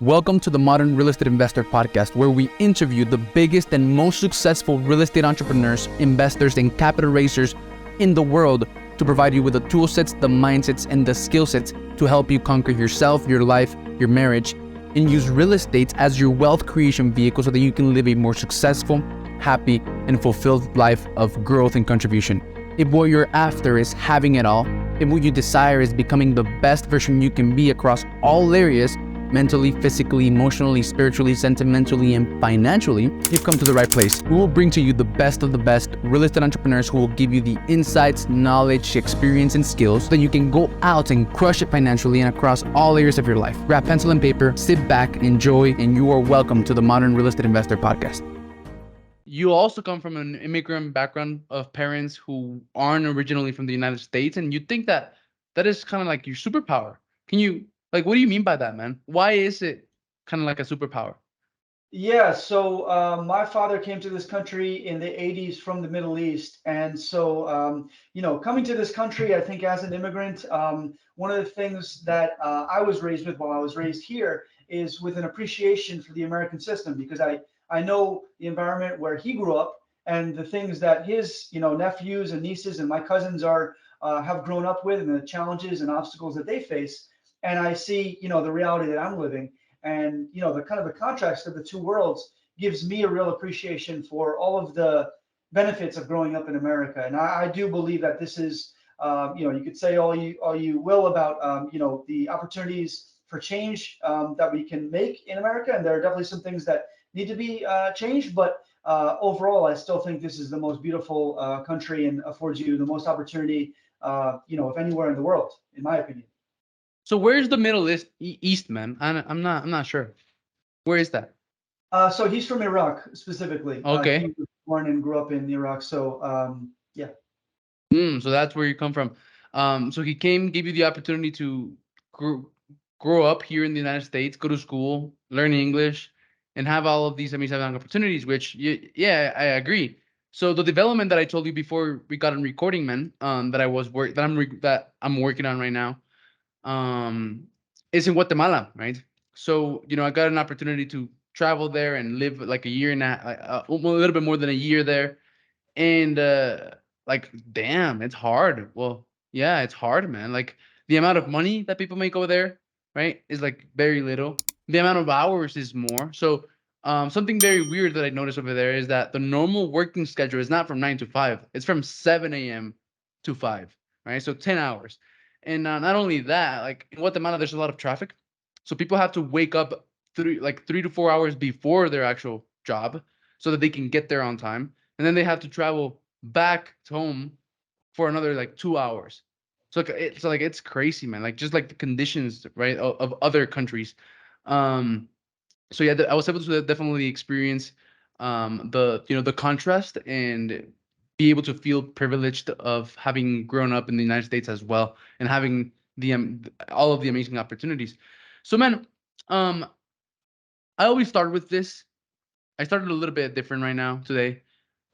Welcome to the Modern Real Estate Investor Podcast, where we interview the biggest and most successful real estate entrepreneurs, investors, and capital raisers in the world to provide you with the tool sets, the mindsets, and the skill sets to help you conquer yourself, your life, your marriage, and use real estate as your wealth creation vehicle so that you can live a more successful, happy, and fulfilled life of growth and contribution. If what you're after is having it all, if what you desire is becoming the best version you can be across all areas, mentally, physically, emotionally, spiritually, sentimentally, and financially, you've come to the right place. We will bring to you the best of the best real estate entrepreneurs who will give you the insights, knowledge, experience, and skills so that you can go out and crush it financially and across all areas of your life. Grab pencil and paper, sit back, enjoy, and you are welcome to the Modern Real Estate Investor Podcast. You also come from an immigrant background of parents who aren't originally from the United States, and you think that that is kind of like your superpower. What do you mean by that, man? Why is it kind of like a superpower? Yeah, so my father came to this country in the 80s from the Middle East. And so, coming to this country, I think as an immigrant, one of the things that I was raised with while I was raised here is with an appreciation for the American system, because I know the environment where he grew up and the things that his, nephews and nieces and my cousins have grown up with and the challenges and obstacles that they face. And I see, the reality that I'm living. And the kind of the contrast of the two worlds gives me a real appreciation for all of the benefits of growing up in America. And I do believe that this is, you could say all you will about, the opportunities for change that we can make in America. And there are definitely some things that need to be changed. But overall, I still think this is the most beautiful country and affords you the most opportunity, of anywhere in the world, in my opinion. So where's the Middle East, man? I'm not sure. Where is that? So he's from Iraq specifically. Okay. He was born and grew up in Iraq. So yeah. So that's where you come from. So he gave you the opportunity to grow up here in the United States, go to school, learn English, and have all of these amazing opportunities. Which, yeah, I agree. So the development that I told you before we got on recording, man, that I'm working on right now, is in Guatemala, right? So I got an opportunity to travel there and live like a year and a little bit more than a year there, and damn, it's hard. Well, yeah, it's hard, man. Like the amount of money that people make over there, right, is like very little. The amount of hours is more. So something very weird that I noticed over there is that the normal working schedule is not from 9 to 5. It's from 7 a.m. to 5, right? So 10 hours. And not only that, like in Guatemala, there's a lot of traffic. So people have to wake up 3 to 4 hours before their actual job so that they can get there on time. And then they have to travel back to home for another like 2 hours. So it's crazy, man. Like just like the conditions, right, of other countries. So yeah, I was able to definitely experience the contrast and be able to feel privileged of having grown up in the United States as well and having all of the amazing opportunities. So man, um, I always start with this. I started a little bit different right now today,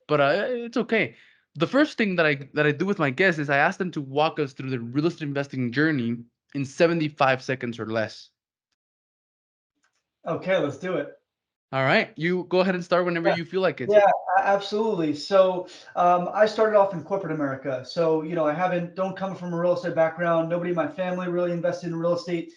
but it's okay. The first thing that I do with my guests is I ask them to walk us through the real estate investing journey in 75 seconds or less. Okay, let's do it. All right, you go ahead and start whenever Yeah, you feel like it. yeah, absolutely. So I started off in corporate America. So I don't come from a real estate background. Nobody in my family really invested in real estate.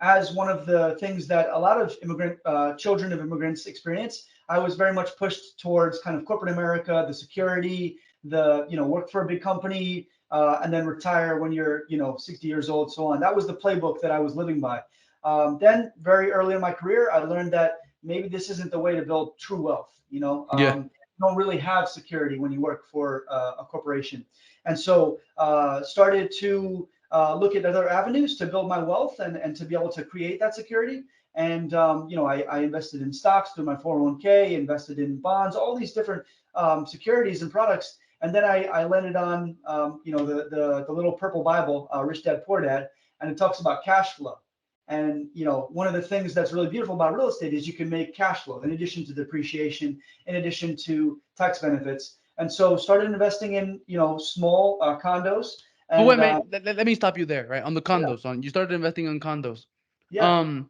As one of the things that a lot of children of immigrants experience, I was very much pushed towards kind of corporate America, the security, work for a big company, and then retire when you're 60 years old, so on. That was the playbook that I was living by. Then very early in my career, I learned that maybe this isn't the way to build true wealth. Yeah. You don't really have security when you work for a corporation. And so started to look at other avenues to build my wealth and to be able to create that security. And I invested in stocks through my 401k, invested in bonds, all these different securities and products. And then I landed on the little purple Bible, Rich Dad Poor Dad, and it talks about cash flow. And one of the things that's really beautiful about real estate is you can make cash flow in addition to depreciation, in addition to tax benefits. And so started investing in small condos. But And wait, man, let me stop you there, right? On the yeah, condos, you started investing on condos. yeah. Um,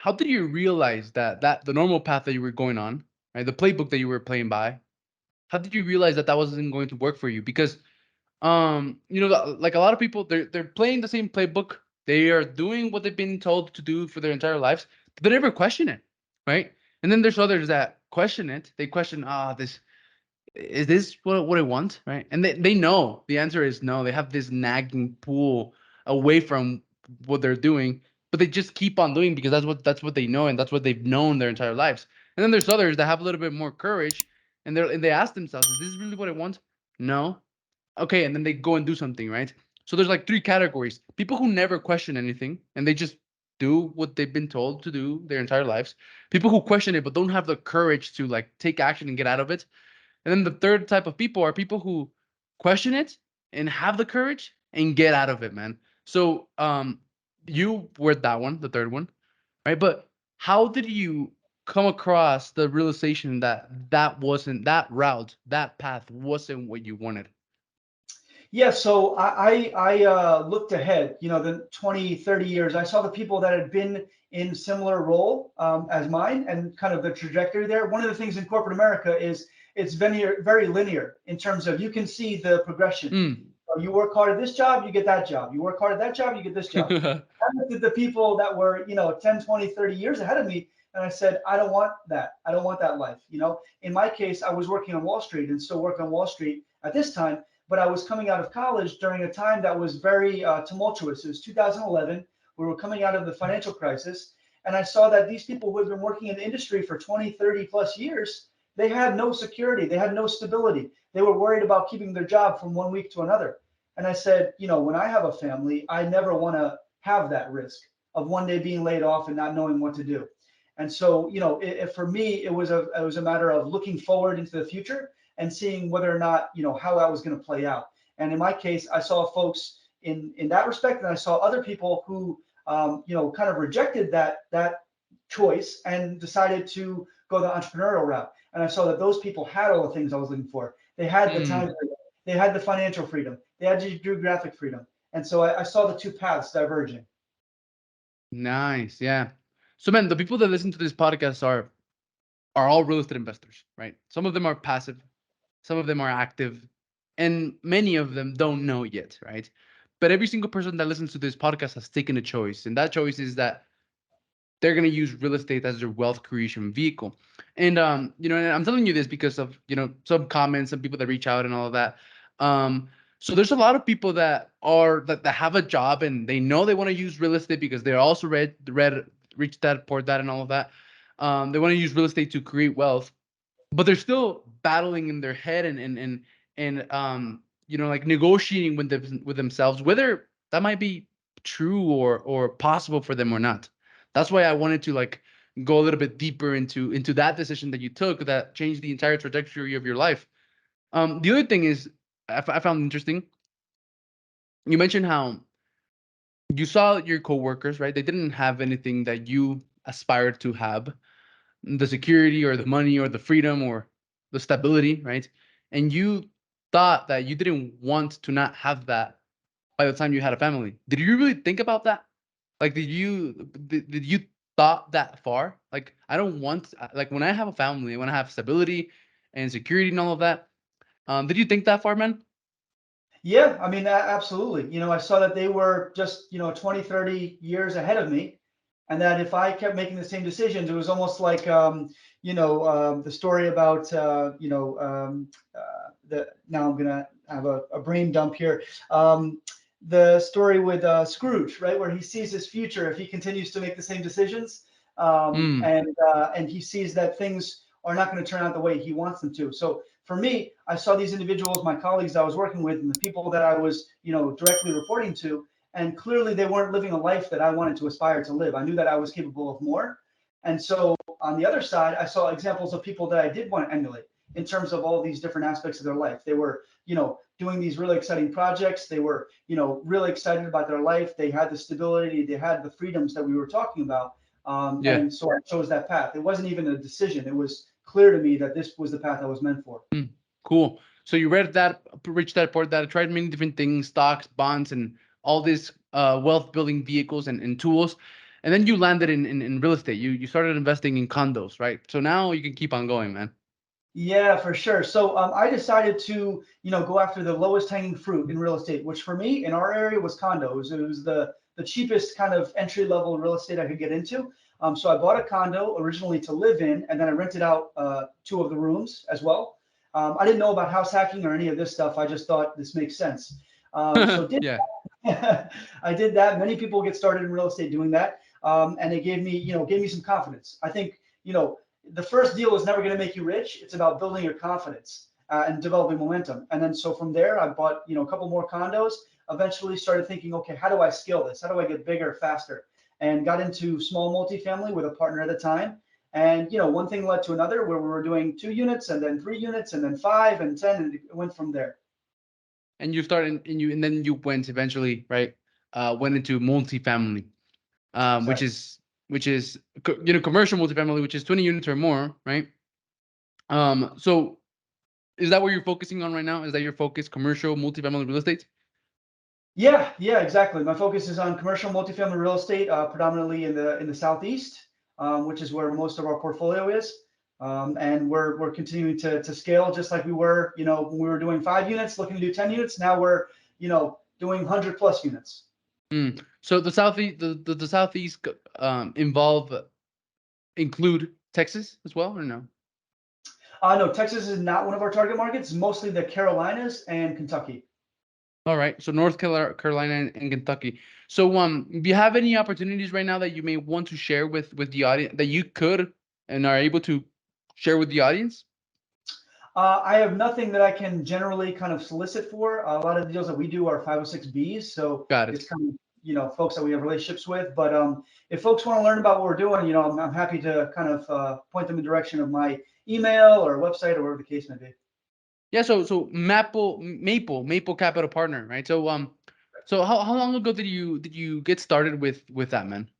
how did you realize that the normal path that you were going on, right, the playbook that you were playing by, how did you realize that wasn't going to work for you? Because like a lot of people, they're playing the same playbook. They are doing what they've been told to do for their entire lives, but they never question it, right? And then there's others that question it. They question, this is this what I want, right? And they know the answer is no. They have this nagging pull away from what they're doing, but they just keep on doing because that's what they know and that's what they've known their entire lives. And then there's others that have a little bit more courage, and they ask themselves, is this really what I want? No. Okay, and then they go and do something, right? So there's like three categories: people who never question anything and they just do what they've been told to do their entire lives; people who question it but don't have the courage to like take action and get out of it; and then the third type of people are people who question it and have the courage and get out of it, man. So you were that one, the third one, right? But how did you come across the realization that wasn't that route, that path wasn't what you wanted? Yeah, so looked ahead, the 20, 30 years. I saw the people that had been in similar role as mine and kind of the trajectory there. One of the things in corporate America is it's very linear in terms of you can see the progression. Mm. You work hard at this job, you get that job. You work hard at that job, you get this job. I looked at the people that were, 10, 20, 30 years ahead of me, and I said, I don't want that. I don't want that life. In my case, I was working on Wall Street and still work on Wall Street at this time, but I was coming out of college during a time that was very tumultuous. It was 2011. We were coming out of the financial crisis. And I saw that these people who had been working in the industry for 20, 30 plus years, they had no security. They had no stability. They were worried about keeping their job from one week to another. And I said, when I have a family, I never want to have that risk of one day being laid off and not knowing what to do. And so, for me, it was a matter of looking forward into the future and seeing whether or not, how that was going to play out. And in my case, I saw folks in that respect, and I saw other people who, kind of rejected that choice and decided to go the entrepreneurial route. And I saw that those people had all the things I was looking for. They had the time Mm. freedom, they had the financial freedom, they had the geographic freedom. And so I saw the two paths diverging. Nice, yeah. So, man, the people that listen to this podcast are all real estate investors, right? Some of them are passive, some of them are active, and many of them don't know yet, right? But every single person that listens to this podcast has taken a choice, and that choice is that they're going to use real estate as their wealth creation vehicle. And and I'm telling you this because of some comments, some people that reach out and all of that. So there's a lot of people that have a job and they know they want to use real estate because they're also read reach that, poured that, and all of that. They want to use real estate to create wealth, but they're still battling in their head and like negotiating with themselves whether that might be true or possible for them or not. That's why I wanted to like go a little bit deeper into that decision that you took that changed the entire trajectory of your life. The other thing is I found interesting. You mentioned how you saw your coworkers, right? They didn't have anything that you aspired to have, the security or the money or the freedom or the stability, right? And you thought that you didn't want to not have that by the time you had a family. Did you really think about that? Like, did you thought that far? Like, I don't want like when I have a family, when I have stability and security and all of that. Did you think that far, man? Yeah, I mean, absolutely. I saw that they were just, 20, 30 years ahead of me. And that if I kept making the same decisions, it was almost like, the story about, now I'm going to have a brain dump here. The story with Scrooge, right, where he sees his future if he continues to make the same decisions, Mm, and he sees that things are not going to turn out the way he wants them to. So for me, I saw these individuals, my colleagues I was working with, and the people that I was, directly reporting to, and clearly they weren't living a life that I wanted to aspire to live. I knew that I was capable of more, and so on the other side, I saw examples of people that I did want to emulate in terms of all these different aspects of their life. They were, doing these really exciting projects. They were, really excited about their life. They had the stability. They had the freedoms that we were talking about. yeah. And so I chose that path. It wasn't even a decision. It was clear to me that this was the path I was meant for. Mm, cool. So you read that, reached that part, that tried many different things, stocks, bonds, and all these wealth building vehicles and tools. And then you landed in real estate. You started investing in condos, right? So now you can keep on going, man. Yeah, for sure. So I decided to, go after the lowest hanging fruit in real estate, which for me in our area was condos. It was the cheapest kind of entry level real estate I could get into. So I bought a condo originally to live in, and then I rented out two of the rooms as well. I didn't know about house hacking or any of this stuff. I just thought this makes sense. So did Yeah. I did that. Many people get started in real estate doing that, and it gave me some confidence. I think, the first deal is never going to make you rich. It's about building your confidence and developing momentum. And then so from there, I bought a couple more condos. Eventually, started thinking, okay, how do I scale this? How do I get bigger faster? And got into small multifamily with a partner at a time. And one thing led to another, where we were doing 2 units, and then 3 units, and then 5 and 10, and it went from there. And you started and then you went eventually, right? Went into multifamily, which Exactly. is commercial multifamily, which is 20 units or more, right? So is that what you're focusing on right now? Is that your focus, commercial multifamily real estate? Yeah, exactly. My focus is on commercial multifamily real estate, predominantly in the southeast, which is where most of our portfolio is. And we're continuing to scale, just like we were, when we were doing 5 units, looking to do 10 units. Now we're, doing 100+ units. So the southeast, the southeast include Texas as well, or no? No, Texas is not one of our target markets. Mostly the Carolinas and Kentucky. All right. So North Carolina and Kentucky. So do you have any opportunities right now that you may want to share with the audience that you could and are able to share with the audience? I have nothing that I can generally kind of solicit for. A lot of the deals that we do are 506Bs, so Got it. it's kind of folks that we have relationships with. But if folks want to learn about what we're doing, I'm happy to kind of point them in the direction of my email or website or whatever the case may be. Yeah. So Maple Capital Partner, right? So how long ago did you get started with that, man?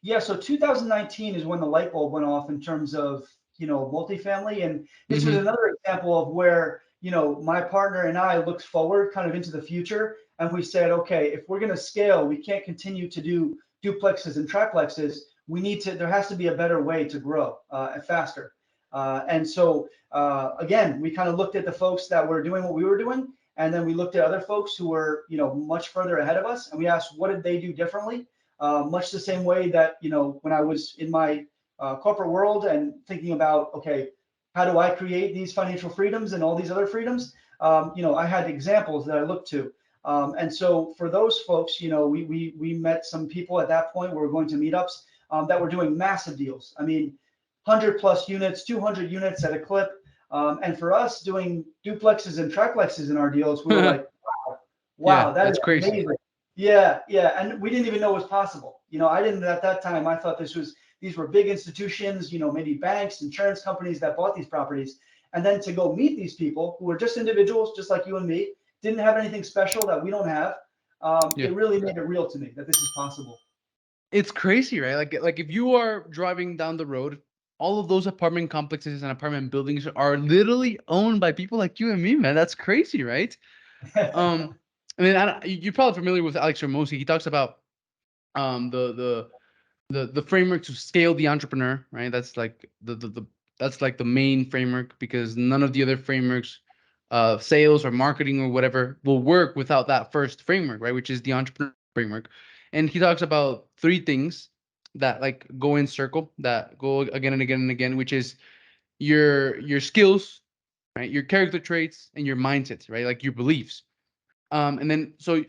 Yeah, so 2019 is when the light bulb went off in terms of, multifamily. And this was Mm-hmm. another example of where, my partner and I looked forward kind of into the future. And we said, okay, if we're going to scale, we can't continue to do duplexes and triplexes. There has to be a better way to grow and faster. And so, again, we kind of looked at the folks that were doing what we were doing. And then we looked at other folks who were, much further ahead of us. And we asked, what did they do differently? Much the same way that, when I was in my corporate world and thinking about, okay, how do I create these financial freedoms and all these other freedoms? I had examples that I looked to. And so for those folks, we met some people at that point. We were going to meetups that were doing massive deals. I mean, 100+ units, 200 units at a clip. And for us doing duplexes and triplexes in our deals, we were like, Yeah, wow, that is that's crazy. amazing. Yeah, and we didn't even know it was possible. I didn't at that time. I thought these were big institutions, maybe banks, insurance companies that bought these properties, and then to go meet these people who were just individuals, just like you and me, didn't have anything special that we don't have. Yeah. It really made it real to me that this is possible. It's crazy, right? Like if you are driving down the road, all of those apartment complexes and apartment buildings are literally owned by people like you and me, man. That's crazy, right? Um, I mean, you're probably familiar with Alex Ramosi. He talks about um the the the framework to scale the entrepreneur, right? That's like that's like the main framework because none of the other frameworks, sales or marketing or whatever, will work without that first framework, right? Which is the entrepreneur framework. And he talks about three things that like go in circle, that go again and again and again, which is your skills, right? Your character traits and your mindsets, right? Like your beliefs. And then so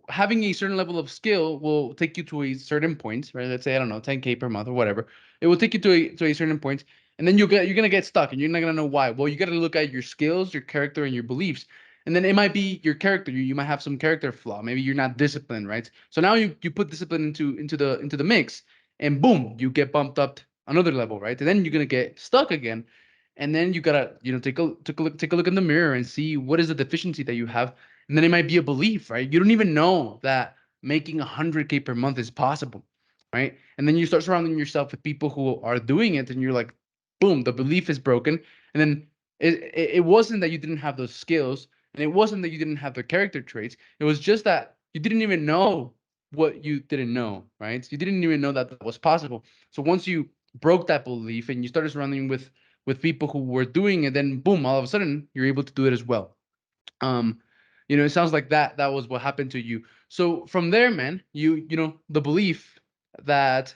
having a certain level of skill will take you to a certain point, right? Let's say, I don't know, 10K per month or whatever. It will take you to a certain point, and then you're gonna get stuck and you're not gonna know why. Well, you gotta look at your skills, your character, and your beliefs. And then it might be your character. You might have some character flaw. Maybe you're not disciplined, right? So now you put discipline into the mix, and boom, you get bumped up another level, right? And then you're gonna get stuck again. And then you gotta, take a look in the mirror and see what is the deficiency that you have, and then it might be a belief, right? You don't even know that making 100K per month is possible, right? And then you start surrounding yourself with people who are doing it, and you're like, boom, the belief is broken. And then it wasn't that you didn't have those skills, and it wasn't that you didn't have the character traits. It was just that you didn't even know what you didn't know, right? You didn't even know that that was possible. So once you broke that belief and you started surrounding with people who were doing it, then boom, all of a sudden you're able to do it as well. um it sounds like that was what happened to you. So from there, man, that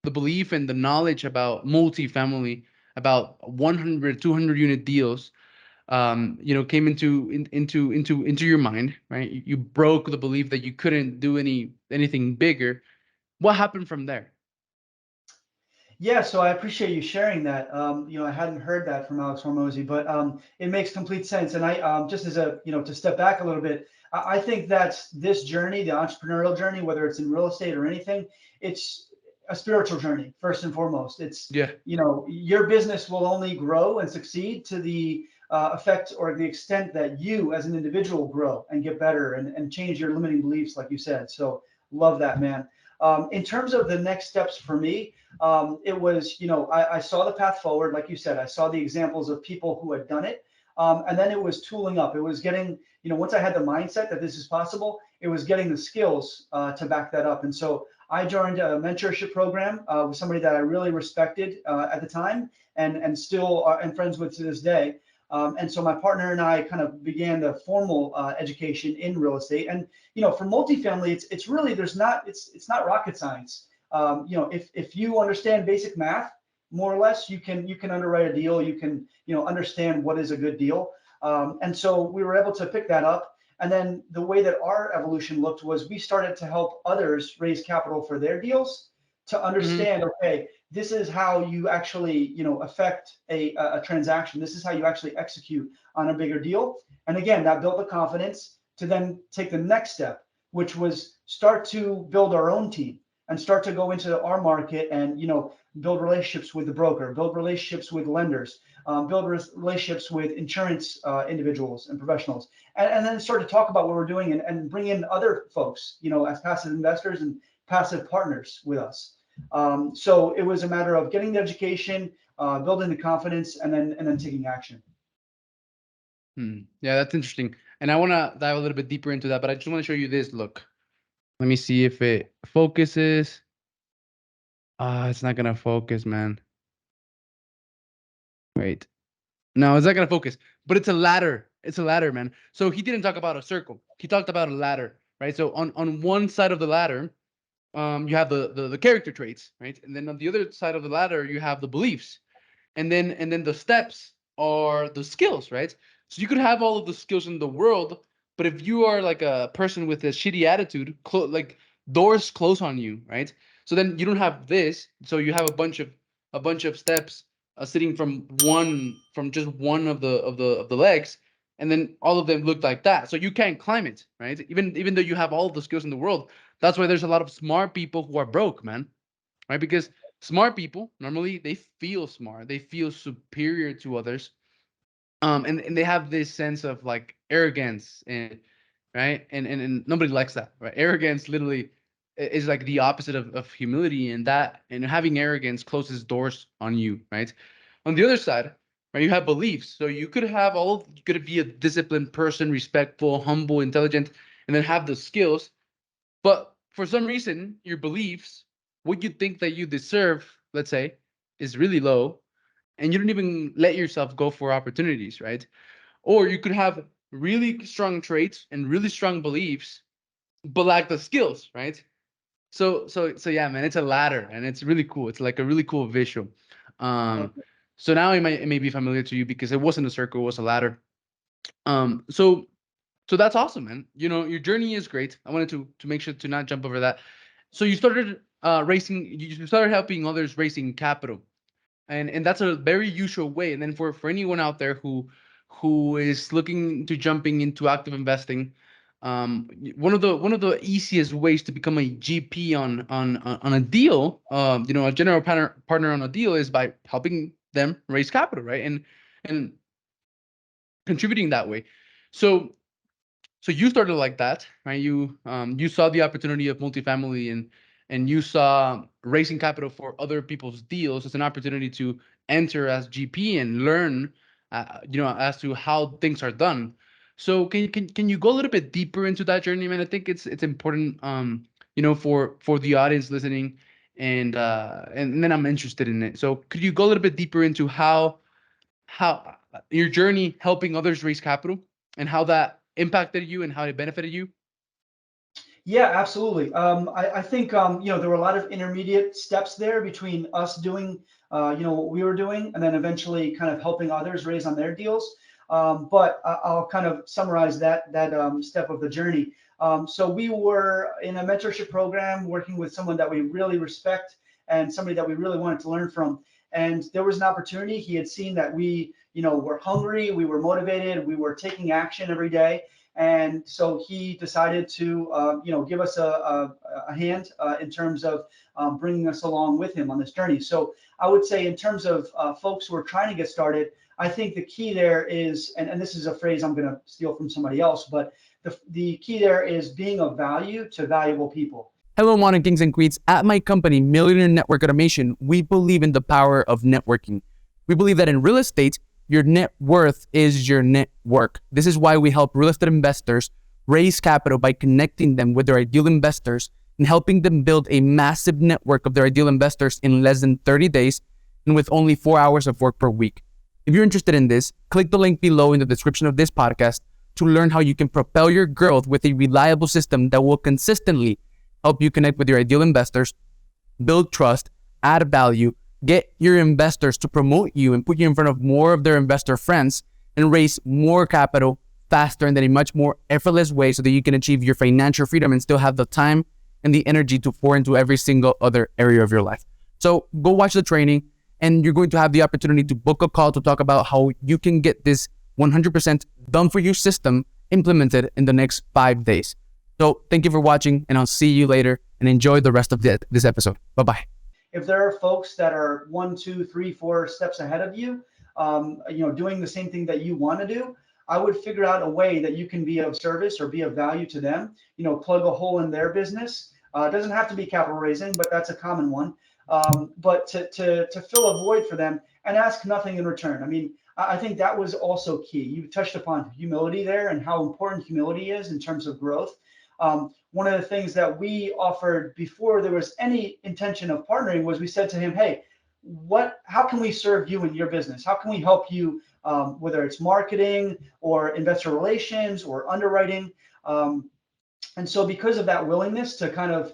the belief and the knowledge about multifamily, about 100, 200 unit deals, came into your mind, right? You broke the belief that you couldn't do anything bigger. What happened from there? Yeah, so I appreciate you sharing that. I hadn't heard that from Alex Hormozy, but it makes complete sense. And I just as a, to step back a little bit, I think that this journey, the entrepreneurial journey, whether it's in real estate or anything, it's a spiritual journey first and foremost. It's, Yeah. your business will only grow and succeed to the effect or the extent that you as an individual grow and get better and change your limiting beliefs, like you said. So love that, man. In terms of the next steps for me, it was, I saw the path forward, like you said. I saw the examples of people who had done it. And then it was tooling up. It was getting, once I had the mindset that this is possible, it was getting the skills to back that up. And so I joined a mentorship program with somebody that I really respected at the time and still am friends with to this day. And so my partner and I kind of began the formal education in real estate. And for multifamily, it's really it's not rocket science. If you understand basic math, more or less, you can underwrite a deal. You can understand what is a good deal. And so we were able to pick that up. And then the way that our evolution looked was we started to help others raise capital for their deals to Hmm. understand, okay, this is how you actually, affect a transaction. This is how you actually execute on a bigger deal. And again, that built the confidence to then take the next step, which was start to build our own team and start to go into our market and build relationships with the broker, build relationships with lenders, build relationships with insurance individuals and professionals, and then start to talk about what we're doing and bring in other folks, as passive investors and passive partners with us. So it was a matter of getting the education, building the confidence, and then taking action. Hmm. Yeah, that's interesting. And I want to dive a little bit deeper into that, but I just want to show you this. Look, let me see if it focuses. It's not gonna focus, man. Wait. No, it's not gonna focus. But it's a ladder. It's a ladder, man. So he didn't talk about a circle. He talked about a ladder, right? So on one side of the ladder, you have the character traits, right? And then on the other side of the ladder, you have the beliefs. And then the steps are the skills, right? So you could have all of the skills in the world, but if you are like a person with a shitty attitude, like doors close on you, right? So then you don't have this. So you have a bunch of steps sitting from just one of the legs, and then all of them look like that. So you can't climb it, right? Even though you have all of the skills in the world. That's why there's a lot of smart people who are broke, man, right? Because smart people normally they feel smart, they feel superior to others, and they have this sense of like arrogance, and right, and nobody likes that, right? Arrogance literally is like the opposite of humility, and having arrogance closes doors on you, right? On the other side, right, you have beliefs. So you could be a disciplined person, respectful, humble, intelligent, and then have the skills, but for some reason, your beliefs, what you think that you deserve, let's say, is really low, and you don't even let yourself go for opportunities, right? Or you could have really strong traits and really strong beliefs, but lack the skills, right? So yeah, man, it's a ladder, and it's really cool. It's like a really cool visual. Um, Okay. so now it may be familiar to you because it wasn't a circle, it was a ladder. So that's awesome, man. Your journey is great. I wanted to make sure to not jump over that. So you started racing. You started helping others raising capital, and that's a very usual way. And then for anyone out there who is looking to jumping into active investing, one of the easiest ways to become a GP on a deal, a general partner on a deal, is by helping them raise capital, right? And contributing that way. So so you started like that, right? You saw the opportunity of multifamily, and you saw raising capital for other people's deals as an opportunity to enter as GP and learn, as to how things are done. So can you go a little bit deeper into that journey, man? I think it's important, for the audience listening, and then I'm interested in it. So could you go a little bit deeper into how your journey helping others raise capital and how that impacted you and how it benefited you? Yeah, absolutely. I think there were a lot of intermediate steps there between us doing what we were doing, and then eventually kind of helping others raise on their deals. But I'll kind of summarize that step of the journey. So we were in a mentorship program working with someone that we really respect and somebody that we really wanted to learn from. And there was an opportunity. He had seen that we, were hungry, we were motivated, we were taking action every day. And so he decided to, give us a hand in terms of bringing us along with him on this journey. So I would say in terms of folks who are trying to get started, I think the key there is, and this is a phrase I'm going to steal from somebody else, but the key there is being of value to valuable people. Hello, morning kings and queens. At my company, Millionaire Network Automation, we believe in the power of networking. We believe that in real estate, your net worth is your network. This is why we help real estate investors raise capital by connecting them with their ideal investors and helping them build a massive network of their ideal investors in less than 30 days and with only 4 hours of work per week. If you're interested in this, click the link below in the description of this podcast to learn how you can propel your growth with a reliable system that will consistently help you connect with your ideal investors, build trust, add value, get your investors to promote you and put you in front of more of their investor friends, and raise more capital faster and in a much more effortless way so that you can achieve your financial freedom and still have the time and the energy to pour into every single other area of your life. So go watch the training, and you're going to have the opportunity to book a call to talk about how you can get this 100% done for you system implemented in the next 5 days. So thank you for watching, and I'll see you later, and enjoy the rest of this episode. Bye-bye. If there are folks that are 1, 2, 3, 4 steps ahead of you, doing the same thing that you want to do, I would figure out a way that you can be of service or be of value to them, plug a hole in their business. It doesn't have to be capital raising, but that's a common one. But to fill a void for them and ask nothing in return. I mean, I think that was also key. You touched upon humility there and how important humility is in terms of growth. One of the things that we offered before there was any intention of partnering was we said to him, hey, how can we serve you in your business? How can we help you, whether it's marketing or investor relations or underwriting? And so because of that willingness to kind of,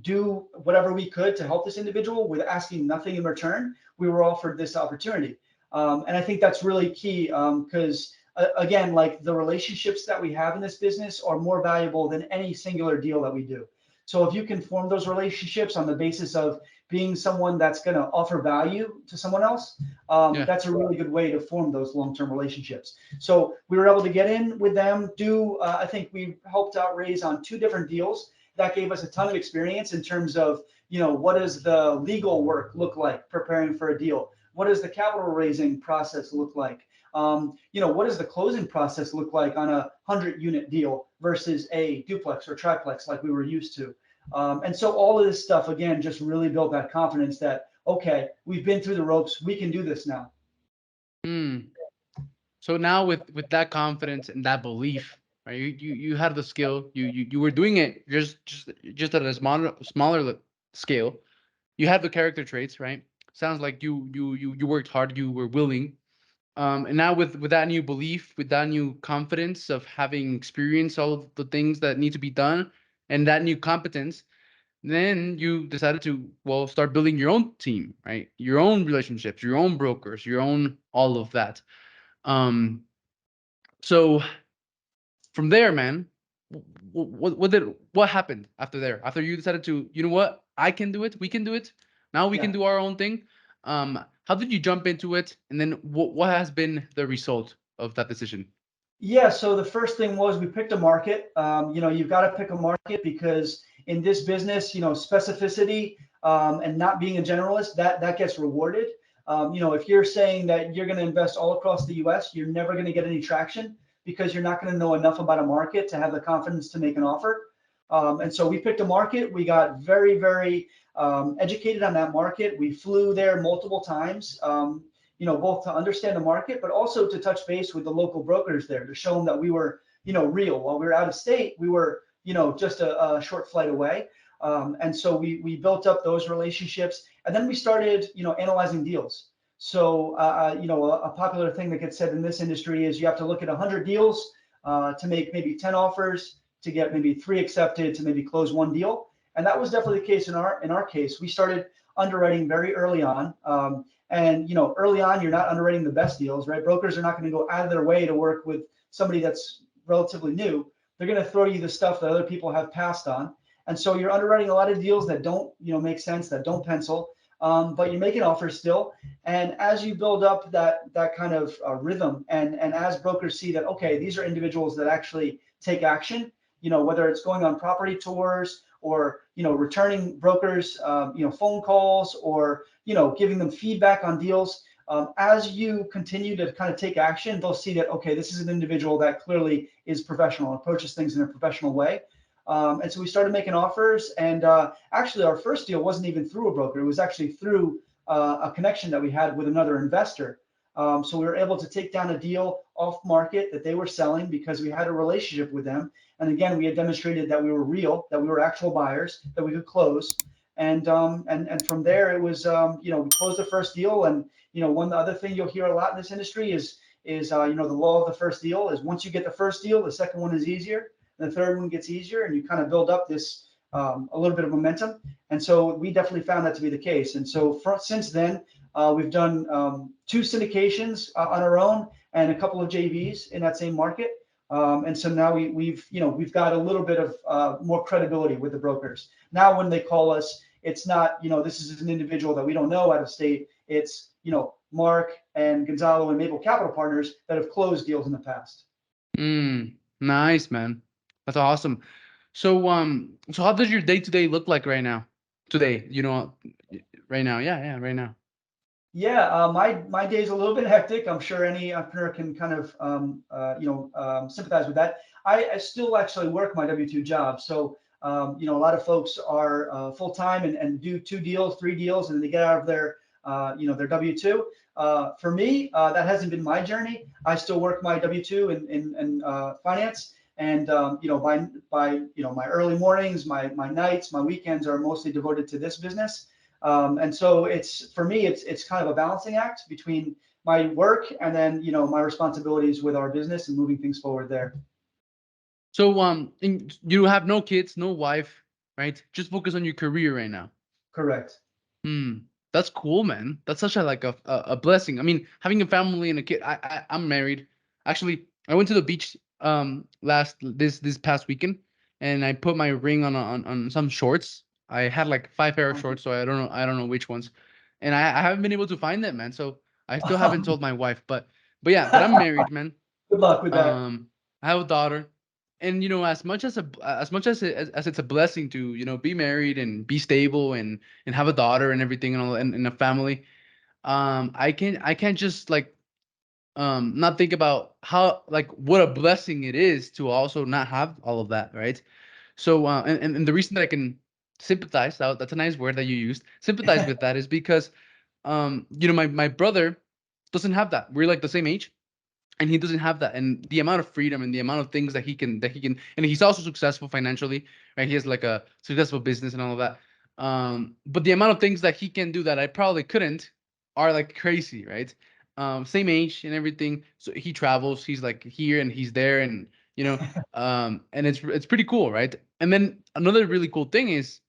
do whatever we could to help this individual with asking nothing in return, we were offered this opportunity. And I think that's really key because again, like the relationships that we have in this business are more valuable than any singular deal that we do. So if you can form those relationships on the basis of being someone that's going to offer value to someone else, that's a really good way to form those long-term relationships. So we were able to get in with them, I think we helped out raise on 2 different deals. That gave us a ton of experience in terms of, what does the legal work look like preparing for a deal? What does the capital raising process look like? What does the closing process look like on a 100-unit deal versus a duplex or triplex like we were used to? And so all of this stuff, again, just really built that confidence that, okay, we've been through the ropes, we can do this now. So now with that confidence and that belief, right? You had the skill. You were doing it just at a smaller scale. You had the character traits, right? Sounds like you worked hard. You were willing. And now with that new belief, with that new confidence of having experienced all of the things that need to be done, and that new competence, then you decided to start building your own team, right? Your own relationships, your own brokers, your own all of that. So from there, man, what happened after there? After you decided to, you know what, I can do it, we can do it. Now we can do our own thing. How did you jump into it? And then what has been the result of that decision? Yeah, so the first thing was we picked a market. You've got to pick a market because in this business, specificity and not being a generalist, that gets rewarded. If you're saying that you're going to invest all across the US, you're never going to get any traction because you're not going to know enough about a market to have the confidence to make an offer. And so we picked a market. We got very, very educated on that market. We flew there multiple times, both to understand the market, but also to touch base with the local brokers there to show them that we were, real. While we were out of state, we were, just a short flight away. And so we built up those relationships, and then we started, analyzing deals. So, a popular thing that gets said in this industry is you have to look at 100 deals to make maybe 10 offers, to get maybe 3 accepted, to maybe close 1 deal. And that was definitely the case in our case. We started underwriting very early on. And early on, you're not underwriting the best deals, right? Brokers are not going to go out of their way to work with somebody that's relatively new. They're going to throw you the stuff that other people have passed on. And so you're underwriting a lot of deals that don't, make sense, that don't pencil, but you're making offers still. And as you build up that kind of rhythm, and as brokers see that, okay, these are individuals that actually take action, whether it's going on property tours, or returning brokers, phone calls, or giving them feedback on deals. As you continue to kind of take action, they'll see that, okay, this is an individual that clearly is professional, approaches things in a professional way. And so we started making offers, and actually our first deal wasn't even through a broker. It was actually through a connection that we had with another investor. So we were able to take down a deal off market that they were selling because we had a relationship with them. And again, we had demonstrated that we were real, that we were actual buyers, that we could close. And from there, it was, we closed the first deal. And, one other thing you'll hear a lot in this industry is the law of the first deal is once you get the first deal, the second one is easier. The third one gets easier, and you kind of build up this a little bit of momentum. And so we definitely found that to be the case. And so since then, we've done 2 syndications on our own and a couple of JVs in that same market. And so now we've got a little bit of more credibility with the brokers. Now, when they call us, it's not, this is an individual that we don't know out of state. It's, Mark and Gonzalo and Maple Capital Partners that have closed deals in the past. Nice, man. That's awesome. So how does your day-to-day look like right now? Today, right now. Yeah, right now. Yeah, my day's a little bit hectic. I'm sure any entrepreneur can kind of sympathize with that. I still actually work my W-2 job. So a lot of folks are full time and do 2 deals, 3 deals, and then they get out of their their W-2. For me, that hasn't been my journey. I still work my W-2 in finance. And by my early mornings, my nights, my weekends are mostly devoted to this business. And so for me, it's kind of a balancing act between my work and then my responsibilities with our business and moving things forward there. So and you have no kids, no wife, right? Just focus on your career right now. Correct. That's cool, man. That's such a blessing. I mean, having a family and a kid. I'm married. Actually, I went to the beach this past weekend, and I put my ring on some shorts. I had like 5 pair of shorts, so I don't know which ones, and I haven't been able to find them, man. So I still haven't told my wife, but I'm married, man. Good luck with that. I have a daughter, and as much as it's a blessing to be married and be stable and have a daughter and everything and a family, I can't just like not think about how what a blessing it is to also not have all of that, right? So and the reason that I can sympathize, that's a nice word that you used, sympathize with that, is because my brother doesn't have that. We're like the same age, and he doesn't have that. And the amount of freedom and the amount of things that he can and he's also successful financially, right? He has like a successful business and all of that. But the amount of things that he can do that I probably couldn't are like crazy, right? Same age and everything. So he travels, he's like here and he's there, and and it's pretty cool, right? And then another really cool thing is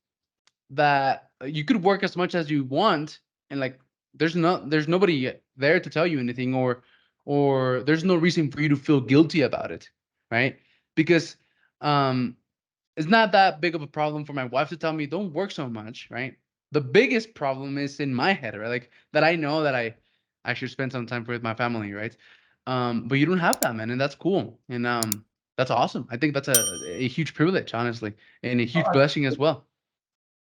that you could work as much as you want, and like there's nobody there to tell you anything, or there's no reason for you to feel guilty about it, right? Because it's not that big of a problem for my wife to tell me don't work so much, right? The biggest problem is in my head, right? Like that I know that I should spend some time with my family, right? But you don't have that, man, and that's cool, and that's awesome. I think that's a huge privilege, honestly, and a huge blessing as well.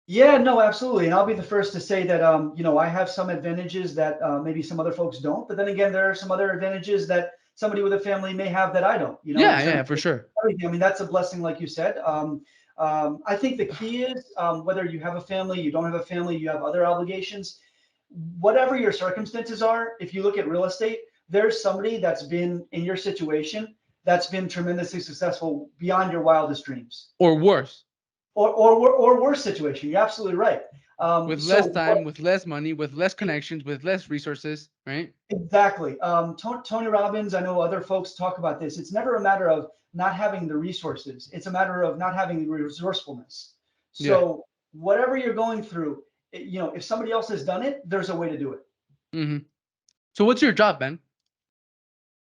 Yeah, no, absolutely. And I'll be the first to say that, I have some advantages that maybe some other folks don't. But then again, there are some other advantages that somebody with a family may have that I don't, Yeah, for sure. Everything. I mean, that's a blessing, like you said. I think the key is whether you have a family, you don't have a family, you have other obligations, whatever your circumstances are. If you look at real estate, there's somebody that's been in your situation that's been tremendously successful beyond your wildest dreams. Or worse. or worse situation. You're absolutely right. With So less time, with less money, with less connections, with less resources, right? exactly. Tony Robbins, I know other folks talk about this. It's never a matter of not having the resources. It's a matter of not having the resourcefulness. Yeah. So whatever you're going through, if somebody else has done it, there's a way to do it. Hmm. So what's your job, man?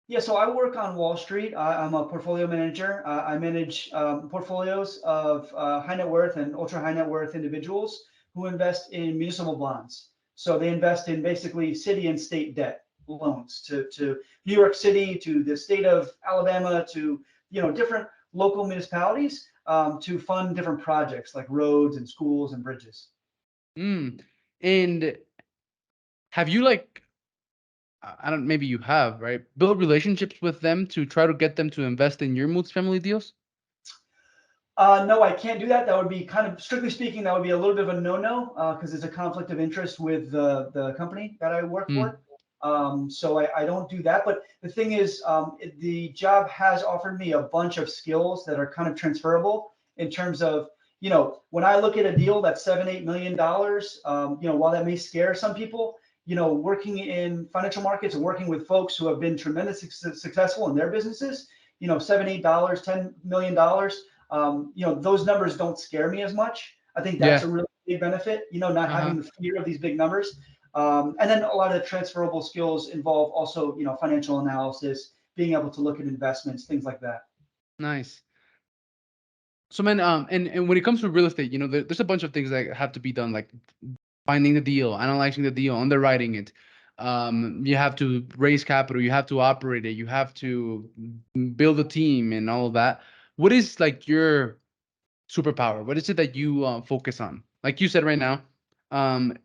Yeah, so I work on Wall Street. I'm a portfolio manager. I manage portfolios of high net worth and ultra high net worth individuals who invest in municipal bonds. So they invest in basically city and state debt loans to New York City, to the state of Alabama, to different local municipalities to fund different projects like roads and schools and bridges. Mm. And have you like, I don't, maybe you have, right? Build relationships with them to try to get them to invest in your multifamily deals? No, I can't do that. That would be kind of, strictly speaking, that would be a little bit of a no-no because it's a conflict of interest with the company that I work Mm. for. So I don't do that. But the thing is, the job has offered me a bunch of skills that are kind of transferable in terms of, when I look at a deal that's $7, $8 million, while that may scare some people, working in financial markets and working with folks who have been tremendously successful in their businesses, $7, $8, $10 million. Those numbers don't scare me as much. I think that's Yeah. a really big benefit, not Uh-huh. having the fear of these big numbers. And then a lot of the transferable skills involve also, financial analysis, being able to look at investments, things like that. Nice. So man, and when it comes to real estate, there's a bunch of things that have to be done, like finding the deal, analyzing the deal, underwriting it. You have to raise capital, you have to operate it, you have to build a team and all of that. What is like your superpower? What is it that you focus on? Like you said right now, um,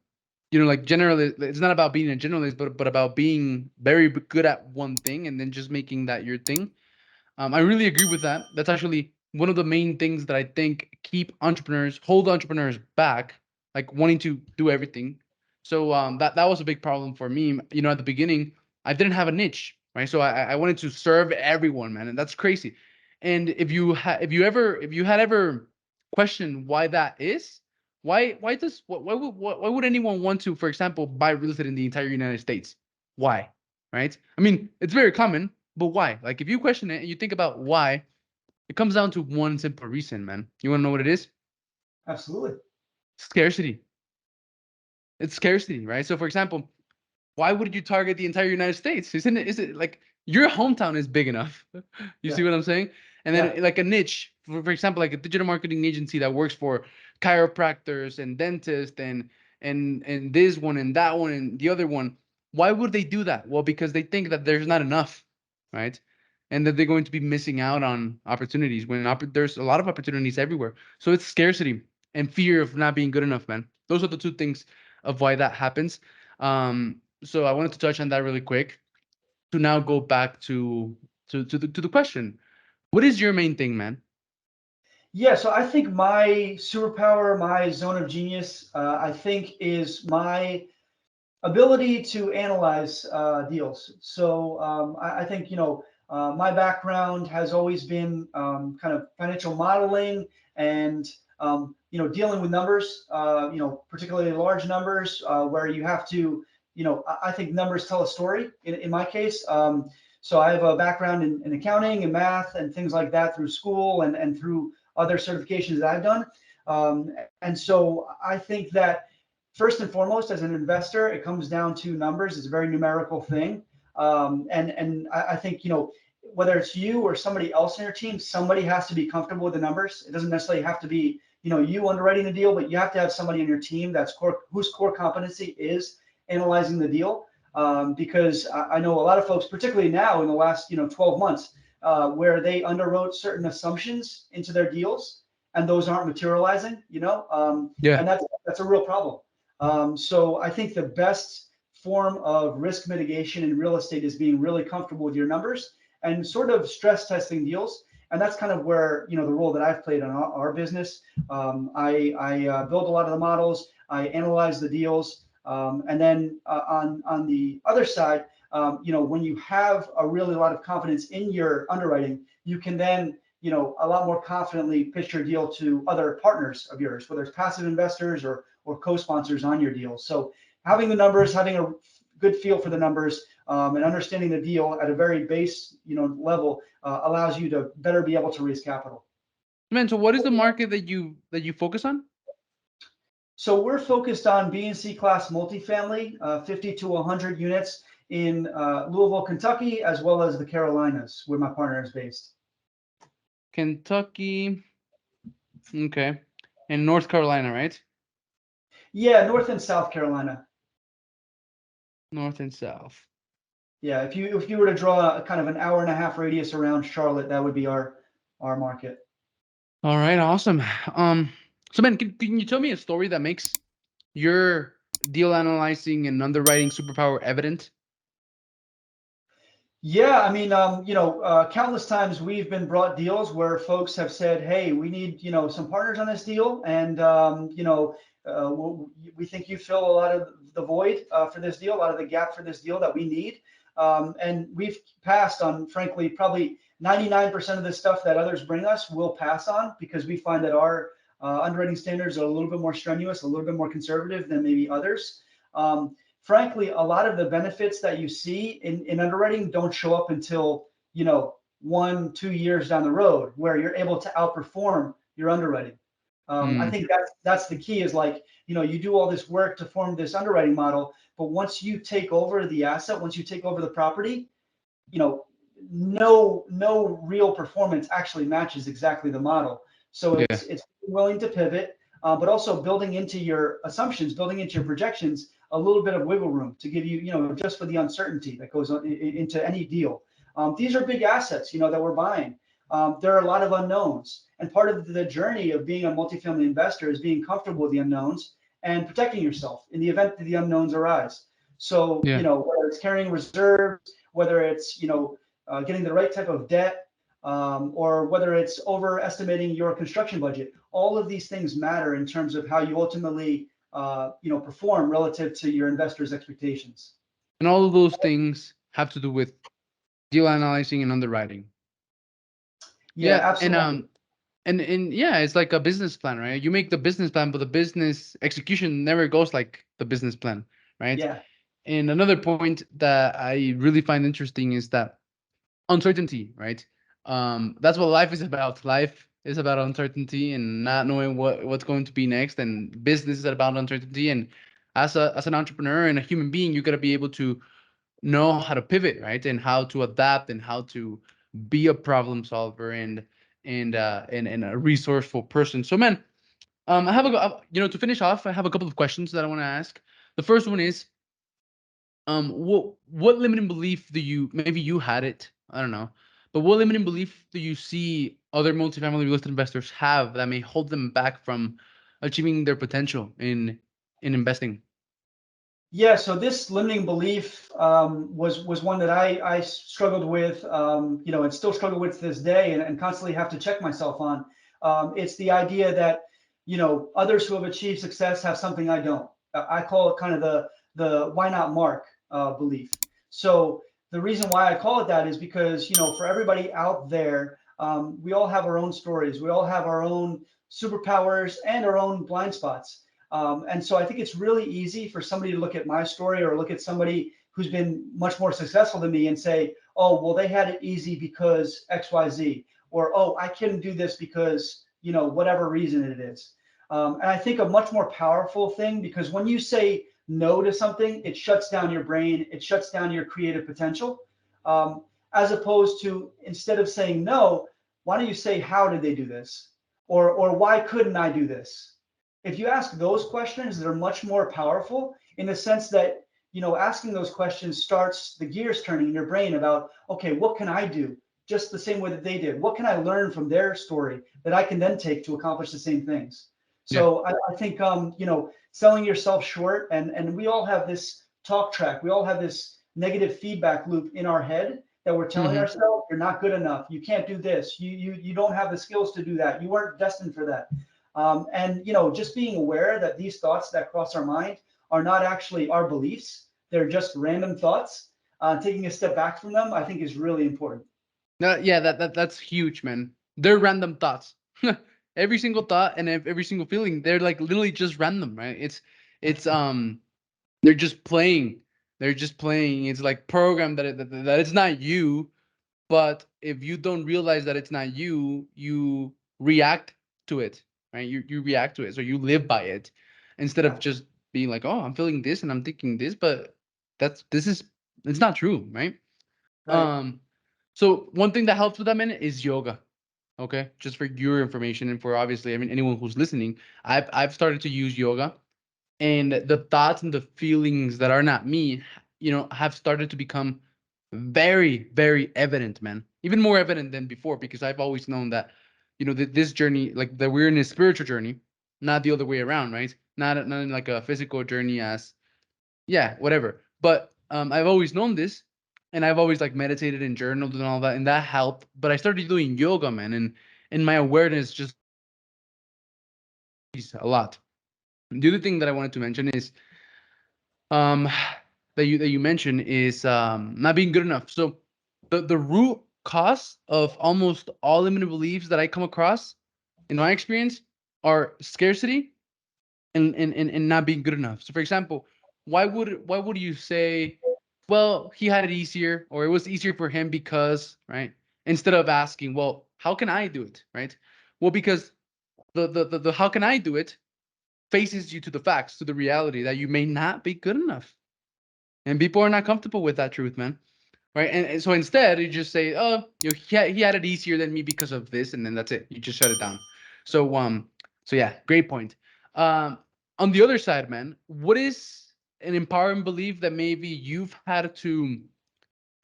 like generally, it's not about being a generalist, but about being very good at one thing and then just making that your thing. I really agree with that. That's actually one of the main things that I think hold entrepreneurs back, like wanting to do everything. So that was a big problem for me. At the beginning, I didn't have a niche, right? So I wanted to serve everyone, man, and that's crazy. And if you had ever questioned why that is, why would anyone want to, for example, buy real estate in the entire United States? Why, right? I mean, it's very common, but why? Like, if you question it and you think about why, it comes down to one simple reason, man. You want to know what it is? Absolutely. Scarcity. It's scarcity, right? So, for example, why would you target the entire United States? Isn't it? Is it like your hometown is big enough? You Yeah. see what I'm saying? And Yeah. then like a niche, for example, like a digital marketing agency that works for chiropractors and dentists and this one and that one and the other one. Why would they do that? Well, because they think that there's not enough, right? And that they're going to be missing out on opportunities when there's a lot of opportunities everywhere. So it's scarcity and fear of not being good enough, man. Those are the two things of why that happens. So I wanted to touch on that really quick to now go back to the question. What is your main thing, man? Yeah, so I think my superpower, my zone of genius, I think is my ability to analyze deals. So I think my background has always been kind of financial modeling and dealing with numbers. Particularly large numbers where you have to. I think numbers tell a story. In my case, so I have a background in accounting and math and things like that through school and through other certifications that I've done. And so I think that first and foremost, as an investor, it comes down to numbers. It's a very numerical thing. And I think, whether it's you or somebody else in your team, somebody has to be comfortable with the numbers. It doesn't necessarily have to be, you underwriting the deal, but you have to have somebody in your team whose core competency is analyzing the deal. Because I know a lot of folks, particularly now in the last, 12 months, where they underwrote certain assumptions into their deals and those aren't materializing, Yeah. and that's a real problem. So I think the best form of risk mitigation in real estate is being really comfortable with your numbers and sort of stress testing deals. And that's kind of where, the role that I've played on our business. I build a lot of the models, I analyze the deals. And then on the other side, when you have a really lot of confidence in your underwriting, you can then, a lot more confidently pitch your deal to other partners of yours, whether it's passive investors or co-sponsors on your deal. So having the numbers, having a good feel for the numbers, and understanding the deal at a very base, level allows you to better be able to raise capital. Man, so what is the market that you focus on? So we're focused on B and C class multifamily, 50 to 100 units in Louisville, Kentucky, as well as the Carolinas, where my partner is based. Kentucky, okay, and North Carolina, right? Yeah, North and South Carolina. North and South. Yeah, if you were to draw a kind of an hour and a half radius around Charlotte, that would be our market. All right, awesome. So man, can you tell me a story that makes your deal analyzing and underwriting superpower evident? Yeah, I mean, countless times we've been brought deals where folks have said, "Hey, we need, some partners on this deal, and we think you fill a lot of the void for this deal, a lot of the gap for this deal that we need." And we've passed on, frankly, probably 99% of the stuff that others bring us, we'll pass on because we find that our underwriting standards are a little bit more strenuous, a little bit more conservative than maybe others. Frankly, a lot of the benefits that you see in underwriting don't show up until 1-2 years down the road, where you're able to outperform your underwriting. I think that's the key, is like, you do all this work to form this underwriting model, but once you take over the asset, once you take over the property, no real performance actually matches exactly the model. So it's willing to pivot, but also building into your assumptions, building into your projections, a little bit of wiggle room to give you, just for the uncertainty that goes on into any deal. These are big assets, that we're buying. There are a lot of unknowns, and part of the journey of being a multifamily investor is being comfortable with the unknowns and protecting yourself in the event that the unknowns arise. So, whether it's carrying reserves, whether it's, getting the right type of debt, or whether it's overestimating your construction budget, all of these things matter in terms of how you ultimately, perform relative to your investors' expectations. And all of those things have to do with deal analyzing and underwriting. Yeah, absolutely. And yeah, it's like a business plan, right? You make the business plan, but the business execution never goes like the business plan, right? Yeah. And another point that I really find interesting is that uncertainty, right? That's what life is about. Life is about uncertainty and not knowing what's going to be next. And business is about uncertainty. And as an entrepreneur and a human being, you got to be able to know how to pivot, right? And how to adapt and how to be a problem solver and a resourceful person. So, man, I have to finish off, I have a couple of questions that I want to ask. The first one is, what limiting belief do you, maybe you had it, I don't know, but what limiting belief do you see other multifamily real estate investors have that may hold them back from achieving their potential in investing? Yeah, so this limiting belief was one that I struggled with, and still struggle with to this day, and constantly have to check myself on. It's the idea that, others who have achieved success have something I don't. I call it kind of the why not Mark belief. So the reason why I call it that is because, for everybody out there, we all have our own stories. We all have our own superpowers and our own blind spots. And so I think it's really easy for somebody to look at my story or look at somebody who's been much more successful than me and say, oh, well, they had it easy because X, Y, Z, or, oh, I couldn't do this because, whatever reason it is. And I think a much more powerful thing, because when you say no to something, it shuts down your brain, it shuts down your creative potential. As opposed to, instead of saying no, why don't you say, how did they do this? Or why couldn't I do this? If you ask those questions, they're much more powerful, in the sense that, asking those questions starts the gears turning in your brain about, okay, what can I do just the same way that they did? What can I learn from their story that I can then take to accomplish the same things? So I think, selling yourself short, and we all have this talk track. We all have this negative feedback loop in our head that we're telling ourselves, you're not good enough. You can't do this. You don't have the skills to do that. You weren't destined for that. And just being aware that these thoughts that cross our mind are not actually our beliefs, they're just random thoughts. Taking a step back from them, I think, is really important. Yeah, that's huge, man. they're random thoughts. Every single thought and every single feeling, they're like literally just random, right? It's they're just playing. They're just playing. It's like programmed that it's not you, but if you don't realize that it's not you, you react to it, right? You react to it, so you live by it instead of just being like, oh, I'm feeling this and I'm thinking this, but it's not true, right? Right. Um, so one thing that helps with that, man, is yoga. Okay, just for your information and for obviously, I mean, anyone who's listening, I've started to use yoga, and the thoughts and the feelings that are not me, have started to become very, very evident, man. Even more evident than before, because I've always known that, that this journey, like that we're in a spiritual journey, not the other way around, right? Not in like a physical journey as, yeah, whatever. But I've always known this, and I've always like meditated and journaled and all that, and that helped. But I started doing yoga, man, and my awareness just increased a lot. The other thing that I wanted to mention is um that you mentioned is not being good enough. So the root cause of almost all limited beliefs that I come across in my experience are scarcity and not being good enough. So for example, why would you say, well, he had it easier, or it was easier for him because, right? Instead of asking, well, how can I do it, right? Well, because the how can I do it faces you to the facts, to the reality that you may not be good enough. And people are not comfortable with that truth, man. Right. And so instead, you just say, oh, he had it easier than me because of this. And then that's it. You just shut it down. So, so yeah, great point. Um, on the other side, man, what is an empowering belief that maybe you've had to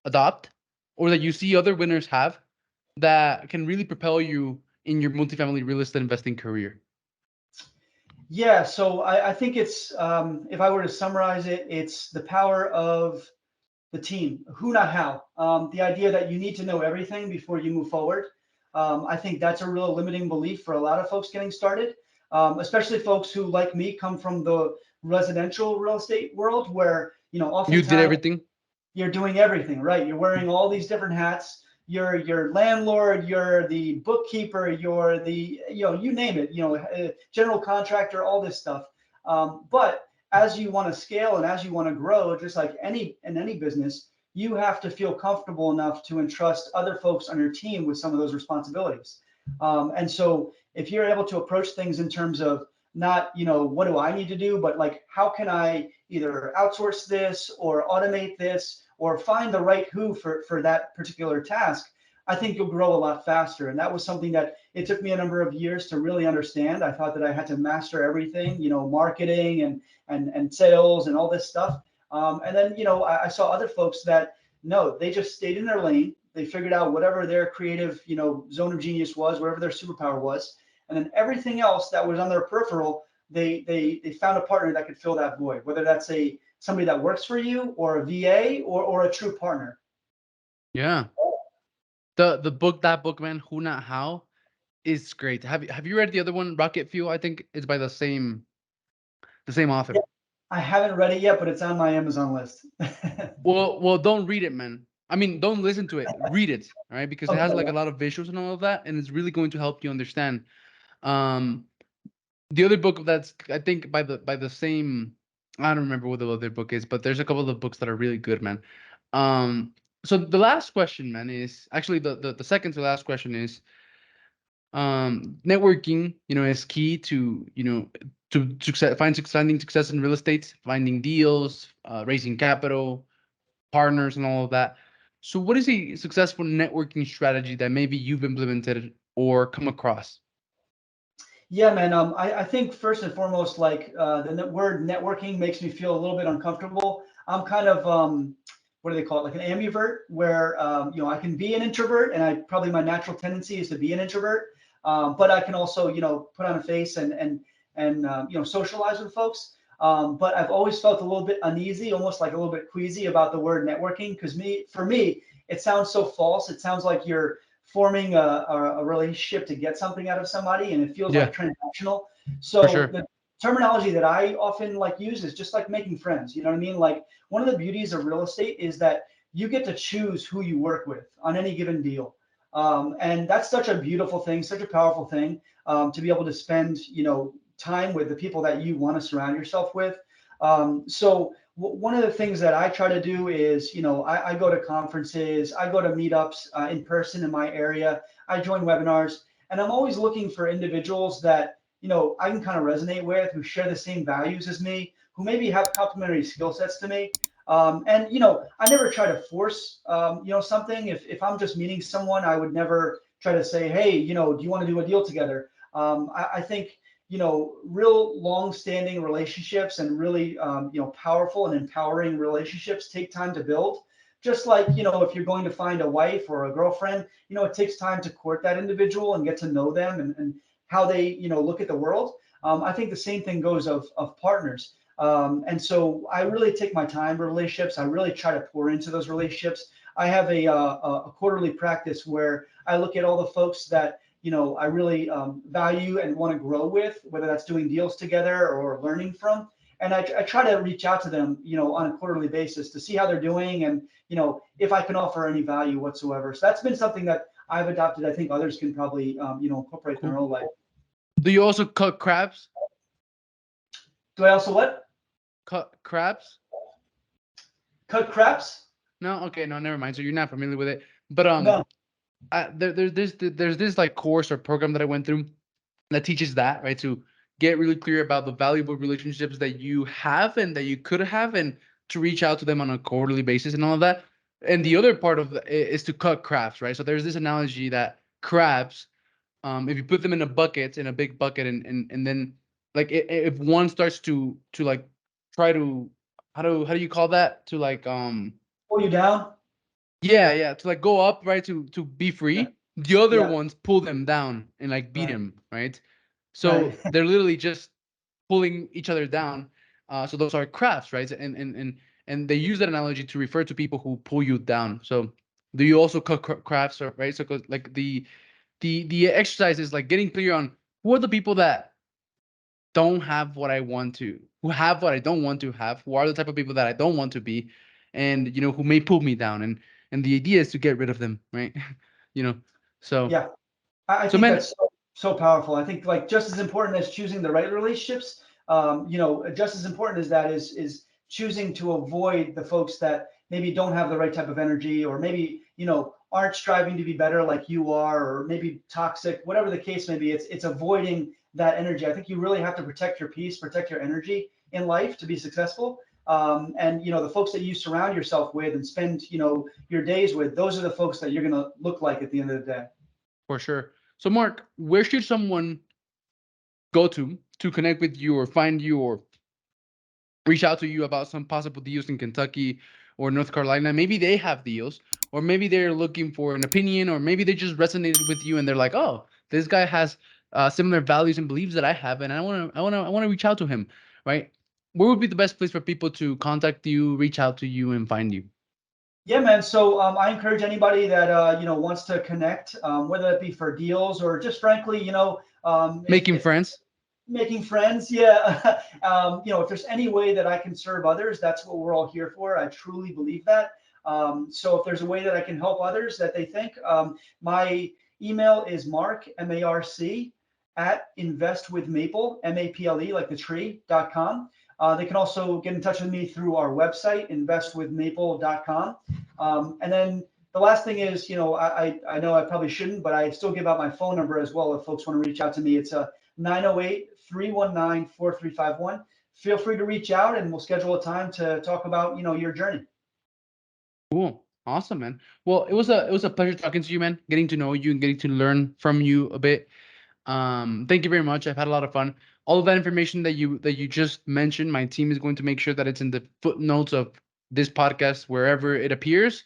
adopt, or that you see other winners have, that can really propel you in your multifamily real estate investing career? Yeah, so I think it's if I were to summarize it, it's the power of the team, who not how. The idea that you need to know everything before you move forward. I think that's a real limiting belief for a lot of folks getting started, especially folks who, like me, come from the residential real estate world, where You did oftentimes everything. you're doing everything, right? You're wearing all these different hats. You're landlord, you're the bookkeeper, you're the, you name it, general contractor, all this stuff. But as you want to scale and as you want to grow, just like any business, you have to feel comfortable enough to entrust other folks on your team with some of those responsibilities. And so if you're able to approach things in terms of not, what do I need to do, but like, how can I either outsource this or automate this or find the right who for that particular task, I think you'll grow a lot faster. And that was something that it took me a number of years to really understand. I thought that I had to master everything, marketing and sales and all this stuff. And then, I saw other folks that, no, they just stayed in their lane. They figured out whatever their creative, zone of genius was, whatever their superpower was. And then everything else that was on their peripheral, they found a partner that could fill that void, whether that's somebody that works for you or a VA or a true partner. Yeah. That book, man, Who Not How, is great. Have you read the other one, Rocket Fuel? I think it's by the same Yeah, author. I haven't read it yet, but it's on my Amazon list. Well, don't read it, man. I mean, don't listen to it. Read it, all right? Because it has Okay. like a lot of visuals and all of that, and it's really going to help you understand. Um, the other book that's, I think, by the same, I don't remember what the other book is, but there's a couple of books that are really good, man. Um, so the last question, man, is actually the second to last question is, networking, is key to, to success, finding success in real estate, finding deals, raising capital, partners, and all of that. So what is a successful networking strategy that maybe you've implemented or come across? Yeah, man. I think first and foremost, like word networking makes me feel a little bit uncomfortable. I'm kind of what do they call it? Like an ambivert, where I can be an introvert, and probably my natural tendency is to be an introvert. But I can also put on a face and socialize with folks. But I've always felt a little bit uneasy, almost like a little bit queasy about the word networking, because for me, it sounds so false. It sounds like you're forming a relationship to get something out of somebody, and it feels Yeah, like transactional. for So sure. the terminology that I often use is just like making friends. You know what I mean? Like, one of the beauties of real estate is that you get to choose who you work with on any given deal. And that's such a beautiful thing, such a powerful thing, to be able to spend, time with the people that you want to surround yourself with. So one of the things that I try to do is, I go to conferences, I go to meetups in person in my area, I join webinars, and I'm always looking for individuals that, I can kind of resonate with, who share the same values as me, who maybe have complementary skill sets to me. And, I never try to force, something. If I'm just meeting someone, I would never try to say, hey, do you want to do a deal together? I think, real long-standing relationships and really, powerful and empowering relationships take time to build. Just like, if you're going to find a wife or a girlfriend, it takes time to court that individual and get to know them and how they, look at the world. I think the same thing goes of partners. And so I really take my time with relationships. I really try to pour into those relationships. I have a quarterly practice where I look at all the folks that, I really value and want to grow with, whether that's doing deals together or learning from. And I try to reach out to them, on a quarterly basis to see how they're doing and, if I can offer any value whatsoever. So that's been something that I've adopted. I think others can probably, incorporate in their own life. Do you also cut crabs? Do I also what? Cut crabs? Cut craps? No, okay, no, never mind. So you're not familiar with it, but No. there's this like course or program that I went through that teaches that, right? To get really clear about the valuable relationships that you have and that you could have, and to reach out to them on a quarterly basis and all of that. And the other part of is to cut crabs, right? So there's this analogy that crabs, if you put them in a bucket, in a big bucket, and then like if one starts to like try to how do you call that, to like Pull you down? yeah, to like go up, right, to be free, the other Yeah. ones pull them down and like beat Right. him, right? Right. So they're literally just pulling each other down. So those are crafts, right? And they use that analogy to refer to people who pull you down. So do you also cut crafts, or right? So 'cause, like the exercise is like getting clear on who are the people that don't have what I want to, who have what I don't want to have, who are the type of people that I don't want to be, and who may pull me down. And the idea is to get rid of them, right? you know. So Yeah. I so think man, that's so powerful. I think like just as important as choosing the right relationships, just as important as that is choosing to avoid the folks that maybe don't have the right type of energy, or maybe, aren't striving to be better like you are, or maybe toxic, whatever the case may be. It's avoiding that energy. I think you really have to protect your peace, protect your energy in life to be successful. And the folks that you surround yourself with and spend, your days with, those are the folks that you're going to look like at the end of the day. for sure. So Mark, where should someone go to connect with you or find you or reach out to you about some possible deals in Kentucky or North Carolina? Maybe they have deals, or maybe they're looking for an opinion, or maybe they just resonated with you and they're like, oh, this guy has similar values and beliefs that I have, and I want to reach out to him, right? Where would be the best place for people to contact you, reach out to you, and find you? Yeah, man. So I encourage anybody that wants to connect, whether it be for deals or just frankly, Making if friends. making friends. Yeah. If there's any way that I can serve others, that's what we're all here for. I truly believe that. So if there's a way that I can help others that they think, my email is Marc, MARC, at investwithmaple, MAPLE, like the tree.com. They can also get in touch with me through our website, investwithmaple.com. And then the last thing is, I know I probably shouldn't, but I still give out my phone number as well if folks want to reach out to me. It's a 908-319-4351. Feel free to reach out and we'll schedule a time to talk about, your journey. Cool. Awesome, man. Well, it was a pleasure talking to you, man. Getting to know you and getting to learn from you a bit. Thank you very much. I've had a lot of fun. All of that information that you just mentioned, my team is going to make sure that it's in the footnotes of this podcast wherever it appears.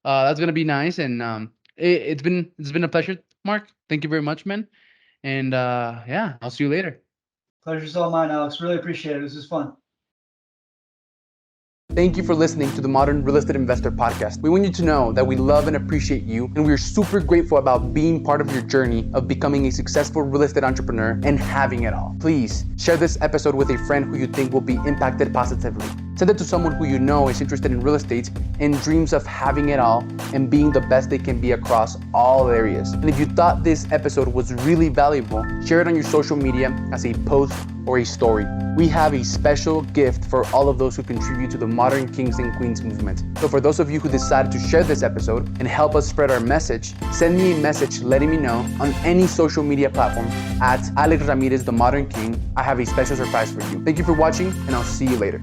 That's gonna be nice. And it's been a pleasure, Mark. Thank you very much, man. And yeah, I'll see you later. Pleasure's all mine, Alex. Really appreciate it. This is fun. Thank you for listening to the Modern Real Estate Investor Podcast. We want you to know that we love and appreciate you, and we are super grateful about being part of your journey of becoming a successful real estate entrepreneur and having it all. Please share this episode with a friend who you think will be impacted positively. Send it to someone who you know is interested in real estate and dreams of having it all and being the best they can be across all areas. And if you thought this episode was really valuable, share it on your social media as a post or a story. We have a special gift for all of those who contribute to the Modern Kings and Queens movement. So for those of you who decided to share this episode and help us spread our message, send me a message letting me know on any social media platform at Alex Ramirez, the Modern King. I have a special surprise for you. Thank you for watching, and I'll see you later.